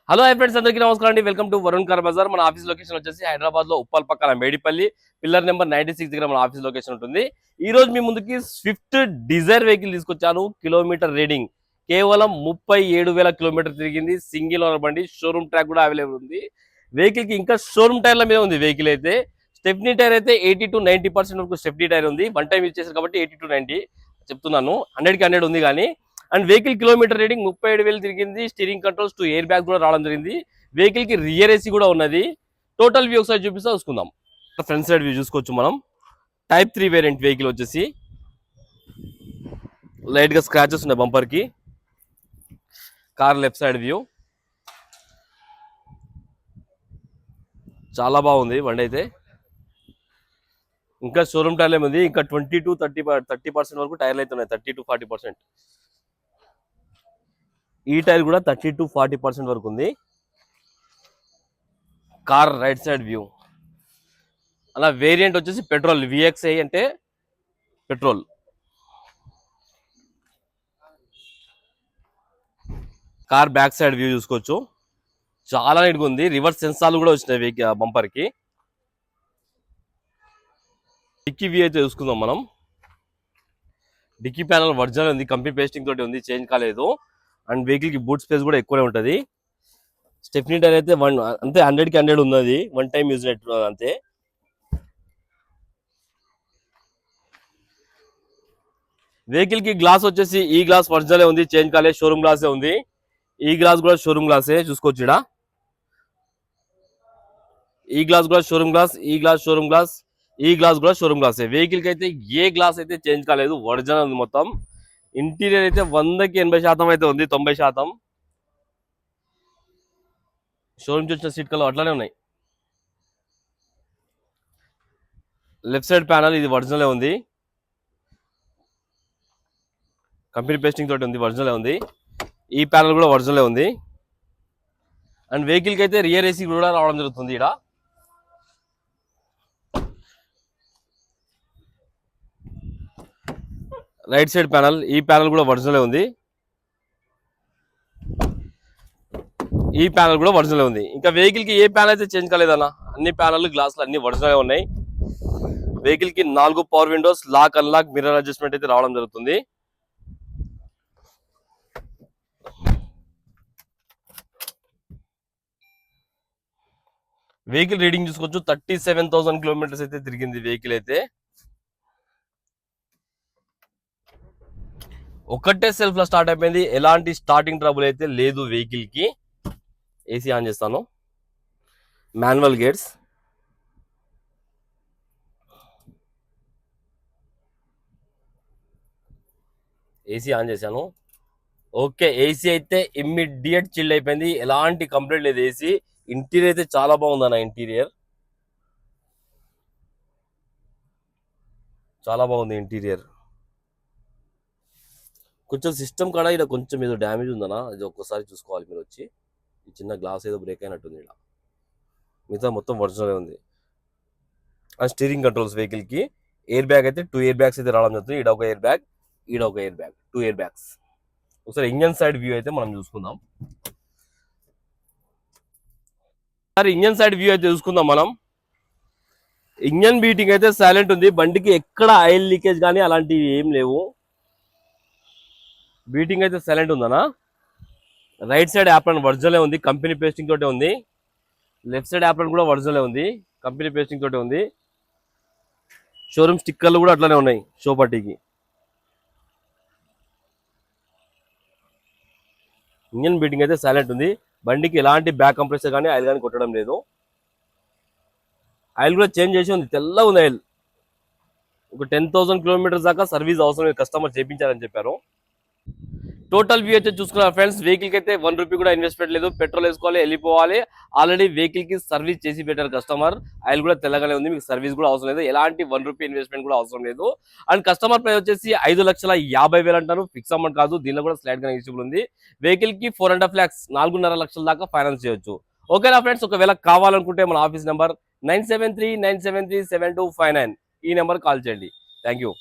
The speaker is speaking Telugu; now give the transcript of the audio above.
హలో హై ఫ్రెండ్స్, అందరికీ నమస్కారం అండి. Welcome to Varun car bazaar. మన ఆఫీస్ లొకేషన్ వచ్చేసి హైదరాబాద్ లో ఉప్పల్ పక్కన మేడిపల్లి పిల్లర్ నెంబర్ 96 దగ్గర మన ఆఫీస్ లొకేషన్ ఉంటుంది. ఈ రోజు మీ ముందుకి స్విఫ్ట్ డిజైర్ వెహికల్ తీసుకొచ్చాను. కిలోమీటర్ రీడింగ్ కేవలం 37,000 కిలోమీటర్ తిరిగింది. సింగిల్ ఓనర్ బండి, షోరూమ్ ట్రాక్ కూడా అవైలబుల్ ఉంది. వెహికల్ కి ఇంకా షోరూమ్ టైర్ల మీద ఉంది. వెహికల్ అయితే స్టెప్నీ టైర్ అయితే 80 to 90% వరకు స్టెప్నీ టైర్ ఉంది. వన్ టైం యూజ్ చేశారు కాబట్టి 80 to 90 చెప్తున్నాను. 100కి 100 ఉంది కానీ. అండ్ వెహికల్ కిలోమీటర్ రీడింగ్ 37,000 తిరిగింది. స్టీరింగ్ కంట్రోల్స్ 2 ఎయిర్ బ్యాగ్ కూడా రావడం జరిగింది. వెహికల్ కి రియర్ ఏసీ కూడా ఉన్నది. టోటల్ వ్యూ ఒకసారి చూపిస్తా చూసుకుందాం. ఫ్రంట్ సైడ్ వ్యూ చూసుకోవచ్చు మనం. టైప్ 3 వేరియంట్ వెహికల్ వచ్చేసి లైట్ గా స్క్రాచెస్ ఉన్నాయి బంపర్ కి. కార్ లెఫ్ట్ సైడ్ వ్యూ చాలా బాగుంది బండి అయితే. ఇంకా షోరూమ్ టైర్లు ఏముంది, ఇంకా 20 to 30% వరకు టైర్లు అయితే ఉన్నాయి. 30 to 40%. ఈ టైర్ కూడా 30 to 40% వరకు ఉంది. కార్ రైట్ సైడ్ వ్యూ అలా వేరియంట్ వచ్చేసి పెట్రోల్ విఎక్స్ఐ అంటే petrol. Car back side view చూసుకోవచ్చు, చాలా నీట్గా ఉంది. రివర్స్ సెన్సార్లు కూడా వచ్చినాయి బంపర్ కి. డిక్కీ వ్యూ అయితే చూసుకుందాం మనం. డిక్కీ ప్యానల్ ఒరిజినల్ ఉంది, కంపెనీ పేస్టింగ్ తోటి ఉంది, చేంజ్ కాలేదు. అండ్ వెహికల్ కి బూట్ స్పేస్ కూడా ఎక్కువనే ఉంటుంది. స్టెప్నీ టైర్ అయితే అంతే 100కి 100 ఉన్నది. వన్ టైం యూజ్ అంతే. వెహికల్ కి గ్లాస్ వచ్చేసి ఈ గ్లాస్ ఒరిజినల్ ఉంది, చేంజ్ కాలేదు, షోరూమ్ గ్లాసే ఉంది. ఈ గ్లాస్ కూడా షోరూమ్ గ్లాసే చూసుకోవచ్చు. ఇక్కడ ఈ గ్లాస్ కూడా షోరూమ్ గ్లాస్, ఈ గ్లాస్ షోరూమ్ గ్లాస్, ఈ గ్లాస్ కూడా షోరూమ్ గ్లాసే. వెహికల్ కి అయితే ఏ గ్లాస్ అయితే చేంజ్ కాలేదు, ఒరిజినల్ ఉంది మొత్తం. ఇంటీరియర్ అయితే 100కి 80% అయితే ఉంది, 90%. షోరూమ్ చూసిన సీట్ కలర్ అట్లానే ఉన్నాయి. లెఫ్ట్ సైడ్ ప్యానల్ ఇది ఒరిజినల్ ఉంది, కంపెనీ పేస్టింగ్ తోటి ఉంది, ఒరిజినల్ ఉంది. ఈ ప్యానల్ కూడా ఒరిజినల్ ఉంది. అండ్ వెహికల్ కి అయితే రియర్ ఏసీ కూడా రావడం జరుగుతుంది. ఇక్కడ రైట్ సైడ్ ప్యానల్, ఈ ప్యానల్ కూడా ఒరిజినల్ ఉంది, ఈ ప్యానల్ కూడా ఒరిజినల్ ఉంది. ఇంకా వెహికల్ కి ఏ ప్యానల్ అయితే చేంజ్ కాలేదన్న, అన్ని ప్యానల్ గ్లాసులు అన్ని ఒరిజినల్ ఉన్నాయి. వెహికల్ కి 4 power windows, lock unlock, mirror adjustment అయితే రావడం జరుగుతుంది. వెహికల్ రీడింగ్ చూసుకోవచ్చు, 37,000 కిలోమీటర్స్ అయితే తిరిగింది వెహికల్ అయితే. ఒకటే సెల్ఫ్ లో స్టార్ట్ అయిపోయింది, ఎలాంటి స్టార్టింగ్ ట్రబుల్ అయితే లేదు వెహికల్ కి. ఏసీ ఆన్ చేస్తాను, మాన్యువల్ గేట్స్. ఏసీ ఆన్ చేశాను. ఓకే, ఏసీ అయితే ఇమ్మీడియట్ చిల్ అయిపోయింది, ఎలాంటి కంప్లైంట్ లేదు. ఏసీ ఇంటీరియర్ అయితే చాలా బాగుంది అన్న. ఇంటీరియర్ చాలా బాగుంది. ఇంటీరియర్ కొంచెం సిస్టమ్ కాడ ఇక్కడ కొంచెం ఏదో డ్యామేజ్ ఉందన్నా, అది ఒక్కసారి చూసుకోవాలి మీరు వచ్చి. ఈ చిన్న గ్లాస్ ఏదో బ్రేక్ అయినట్టుంది ఇక్కడ, మిగతా మొత్తం ఒరిజినల్ ఉంది. అండ్ స్టీరింగ్ కంట్రోల్స్ వెహికల్ కి. ఎయిర్ బ్యాగ్ అయితే 2 ఎయిర్ బ్యాగ్స్ అయితే రావడం జరుగుతుంది. ఈడ ఒక ఎయిర్ బ్యాగ్, ఈడ ఒక ఎయిర్ బ్యాగ్, 2 ఎయిర్ బ్యాగ్స్. ఒకసారి ఇంజన్ సైడ్ వ్యూ అయితే మనం చూసుకుందాం. సార్ ఇంజన్ సైడ్ వ్యూ అయితే చూసుకుందాం మనం. ఇంజన్ బీటింగ్ అయితే సైలెంట్ ఉంది, బండికి ఎక్కడ ఆయిల్ లీకేజ్ కానీ అలాంటివి ఏం లేవు. బీటింగ్ అయితే సైలెంట్ ఉందనా. రైట్ సైడ్ యాప్రన్ ఒరిజినల్ ఉంది, కంపెనీ పేస్టింగ్ తోటే ఉంది. లెఫ్ట్ సైడ్ యాప్రన్ కూడా ఒరిజినల్ ఉంది, కంపెనీ పేస్టింగ్ తోటే ఉంది. షోరూమ్ స్టిక్కర్లు కూడా అట్లానే ఉన్నాయి షో పట్టీకి. ఇంజన్ బీటింగ్ అయితే సైలెంట్ ఉంది. బండికి ఎలాంటి బ్యాక్ కంప్రెసర్ కానీ ఆయిల్ కానీ కొట్టడం లేదు. ఆయిల్ కూడా చేంజ్ చేసి ఉంది, తెల్లగా ఉంది ఆయిల్. ఒక 10,000 కిలోమీటర్స్ దాకా సర్వీస్ అవసరం లేదు, కస్టమర్ చేయించారని చెప్పారు. టోటల్ వ్యూ అయితే చూసుకున్నారు ఫ్రెండ్స్. వెహికల్ కి అయితే 1 రూపీ కూడా ఇన్వెస్ట్మెంట్ లేదు, పెట్రోల్ వేసుకోవాలి, వెళ్ళిపోవాలి. ఆల్రెడీ వెహికల్ కి సర్వీస్ చేసి పెట్టారు కస్టమర్. ఆయిల్ కూడా తెల్లగానే ఉంది, మీకు సర్వీస్ కూడా అవసరం లేదు, ఎలాంటి 1 రూపీ ఇన్వెస్ట్మెంట్ కూడా అవసరం లేదు. అండ్ కస్టమర్ ప్రైస్ వచ్చేసి 5,50,000 అంటారు, ఫిక్స్ అమౌంట్ కాదు. దీనిలో కూడా స్లైడ్ గా ఎలిజిబుల్ ఉంది. వెహికల్ కి 4.5 lakhs 4.5 లక్షల దాకా ఫైనాన్స్ చేయొచ్చు. ఓకేనా ఫ్రెండ్స్, ఒకవేళ కావాలనుకుంటే మన ఆఫీస్ నెంబర్ 9739737259 ఈ నెంబర్ కాల్ చేయండి. Thank you.